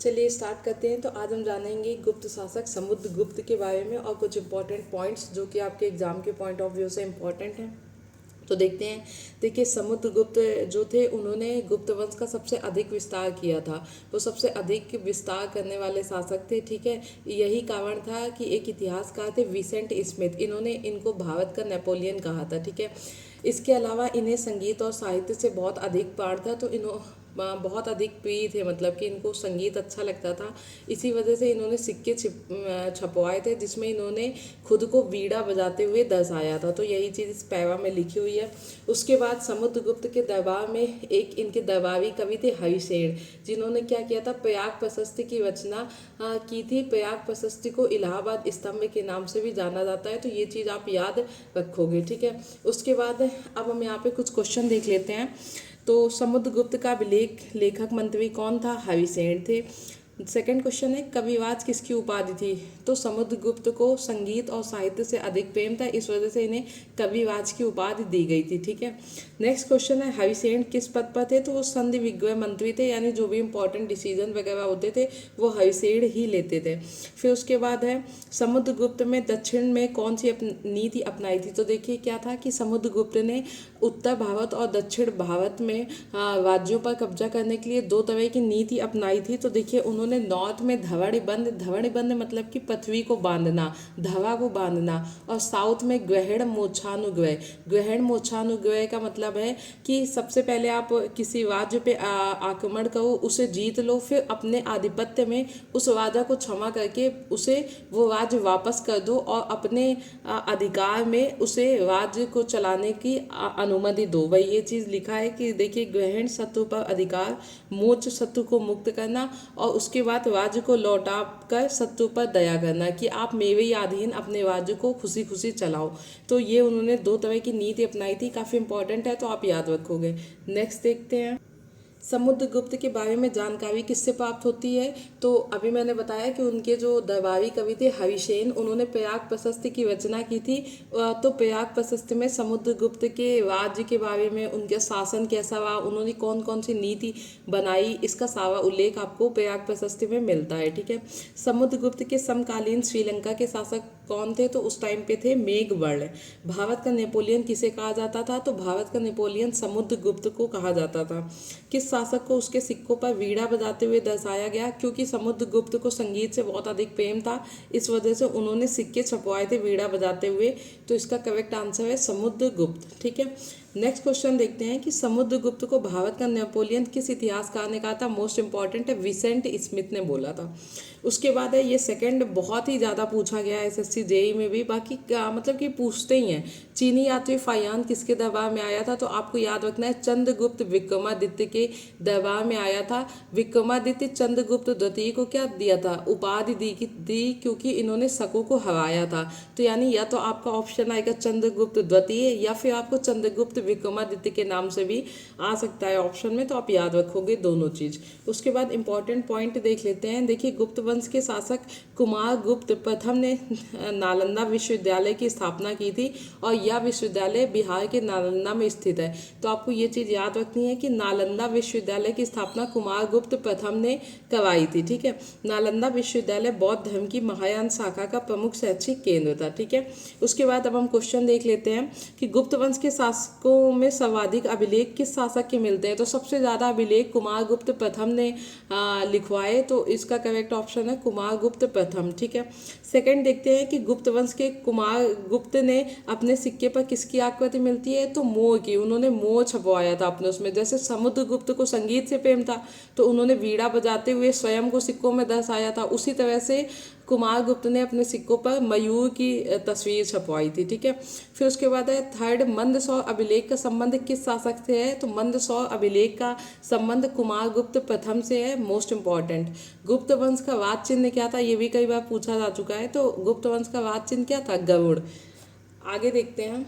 चलिए स्टार्ट करते हैं। तो आज हम जानेंगे गुप्त शासक समुद्रगुप्त के बारे में और कुछ इंपॉर्टेंट पॉइंट्स जो कि आपके एग्जाम के पॉइंट ऑफ व्यू से इम्पॉर्टेंट हैं। तो देखते हैं। देखिए, समुद्रगुप्त जो थे उन्होंने गुप्त वंश का सबसे अधिक विस्तार किया था। वो सबसे अधिक विस्तार करने वाले शासक थे, ठीक है। यही कारण था कि एक इतिहासकार थे विसेंट स्मिथ, इन्होंने इनको भारत का नेपोलियन कहा था, ठीक है। इसके अलावा इन्हें संगीत और साहित्य से बहुत अधिक प्यार था, तो बहुत अधिक प्रिय थे, मतलब कि इनको संगीत अच्छा लगता था। इसी वजह से इन्होंने सिक्के छपवाए थे जिसमें इन्होंने खुद को वीणा बजाते हुए दर्शाया था। तो यही चीज़ इस पैरा में लिखी हुई है। उसके बाद समुद्रगुप्त के दरबार में एक इनके दरबारी कवि थे हरिसेन, जिन्होंने क्या किया था, प्रयाग प्रशस्ति की रचना की थी। प्रयाग प्रशस्ति को इलाहाबाद स्तंभ के नाम से भी जाना जाता है, तो ये चीज़ आप याद रखोगे, ठीक है। उसके बाद अब हम यहाँ पे कुछ क्वेश्चन देख लेते हैं। तो समुद्रगुप्त का लेखक मंत्री कौन था? हरिसेन थे। सेकंड क्वेश्चन है, कविराज किसकी उपाधि थी? तो समुद्रगुप्त को संगीत और साहित्य से अधिक प्रेम था, इस वजह से इन्हें कविराज की उपाधि दी गई थी, ठीक है। नेक्स्ट क्वेश्चन है, हरिसेन किस पद पर थे? तो वो संधि विग्रह मंत्री थे, यानी जो भी इंपॉर्टेंट डिसीजन वगैरह होते थे वो हरिसेन ही लेते थे। फिर उसके बाद है, समुद्रगुप्त में दक्षिण में कौन सी नीति अपनाई थी? तो देखिए क्या था कि समुद्रगुप्त ने उत्तर भारत और दक्षिण भारत में राज्यों पर कब्जा करने के लिए दो तरह की नीति अपनाई थी। तो देखिए उन्होंने नॉर्थ में धवड़ीबंद मतलब कि पृथ्वी को बांधना, धवा को बांधना, और साउथ में ग्रहण मोक्षानुग्रह का मतलब है कि सबसे पहले आप किसी राज्य पे आक्रमण करो, उसे जीत लो, फिर अपने आधिपत्य में उस राजा को क्षमा करके उसे वो राज्य वापस कर दो और अपने अधिकार में उसे राज्य को चलाने की अनुमति दो। वही ये चीज़ लिखा है कि देखिए, ग्रहण शत्रु पर अधिकार, मोक्ष शत्रु को मुक्त करना, और उसके बाद राज्य को लौटा कर शत्रु पर दया करना कि आप मेरे ही अधीन अपने राज्य को खुशी खुशी चलाओ। तो ये उन्होंने दो तरह की नीति अपनाई थी, काफ़ी इंपॉर्टेंट है, तो आप याद रखोगे। नेक्स्ट देखते हैं, समुद्रगुप्त के बारे में जानकारी किससे प्राप्त होती है? तो अभी मैंने बताया कि उनके जो दरबारी कवि थे हरिसेन, उन्होंने प्रयाग प्रशस्ति की रचना की थी। तो प्रयाग प्रशस्ति में समुद्रगुप्त के राज्य के बारे में, उनके शासन कैसा रहा, उन्होंने कौन कौन सी नीति बनाई, इसका सारा उल्लेख आपको प्रयाग प्रशस्ति में मिलता है, ठीक है। समुद्रगुप्त के समकालीन श्रीलंका के शासक कौन थे? तो उस टाइम पे थे मेघवर्ण। भारत का नेपोलियन किसे कहा जाता था? तो भारत का नेपोलियन समुद्रगुप्त को कहा जाता था। किस शासक को उसके सिक्कों पर वीणा बजाते हुए दर्शाया गया? क्योंकि समुद्रगुप्त को संगीत से बहुत अधिक प्रेम था, इस वजह से उन्होंने सिक्के छपवाए थे वीणा बजाते हुए। तो इसका करेक्ट आंसर है समुद्रगुप्त, ठीक है। नेक्स्ट क्वेश्चन देखते हैं कि समुद्रगुप्त को भारत का नेपोलियन किस इतिहासकार ने कहा था? मोस्ट इंपॉर्टेंट है, विसेंट स्मिथ ने बोला था। उसके बाद है, ये सेकंड बहुत ही ज़्यादा पूछा गया है एसएससी जेई में भी, बाकी मतलब कि पूछते ही हैं। चीनी यात्री फायान किसके दरबार में आया था? तो आपको याद रखना है, चंद्रगुप्त विक्रमादित्य के दरबार में आया था। विक्रमादित्य चंद्रगुप्त द्वितीय को क्या दिया था? उपाधि दी क्योंकि इन्होंने शकों को हराया था। तो यानी या तो आपका ऑप्शन आएगा चंद्रगुप्त द्वितीय, या फिर आपको चंद्रगुप्त विक्रमादित्य के नाम से भी आ सकता है ऑप्शन में, तो आप याद रखोगे दोनों चीज। उसके बाद इंपॉर्टेंट पॉइंट देख लेते हैं। देखिए, गुप्त वंश के शासक कुमारगुप्त प्रथम ने नालंदा विश्वविद्यालय की स्थापना की थी, और यह विश्वविद्यालय बिहार के नालंदा में स्थित है। तो आपको ये चीज़ याद रखनी है कि नालंदा विश्वविद्यालय की स्थापना कुमारगुप्त प्रथम ने करवाई थी, ठीक है। नालंदा विश्वविद्यालय बौद्ध धर्म की महायान शाखा का प्रमुख शैक्षिक केंद्र था, ठीक है। उसके बाद अब हम क्वेश्चन देख लेते हैं कि गुप्त वंश के शासकों में सर्वाधिक अभिलेख किस शासक के मिलते हैं? तो सबसे ज़्यादा अभिलेख कुमारगुप्त प्रथम ने लिखवाए, तो इसका करेक्ट ऑप्शन है कुमारगुप्त प्रथम, ठीक है। सेकंड देखते हैं कि गुप्त वंश के कुमारगुप्त ने अपने सिक्के पर किसकी आकृति मिलती है? तो मोर की। उन्होंने मोर छपवाया था अपने उसमें। जैसे समुद्रगुप्त को संगीत से प्रेम था, तो उन्होंने वीणा बजाते हुए स्वयं को सिक्कों में दर्शाया था। उसी तरह से कुमारगुप्त ने अपने सिक्कों पर मयूर की तस्वीर छपवाई थी, ठीक है। फिर उसके बाद है थर्ड, मंदसौर अभिलेख का संबंध किस शासक से है? तो मंदसौर अभिलेख का संबंध कुमारगुप्त प्रथम से है, मोस्ट इंपॉर्टेंट। गुप्त वंश का राज चिन्ह क्या था? ये भी कई बार पूछा जा चुका है। तो गुप्त वंश का राज चिन्ह क्या था? गरुड़। आगे देखते हैं,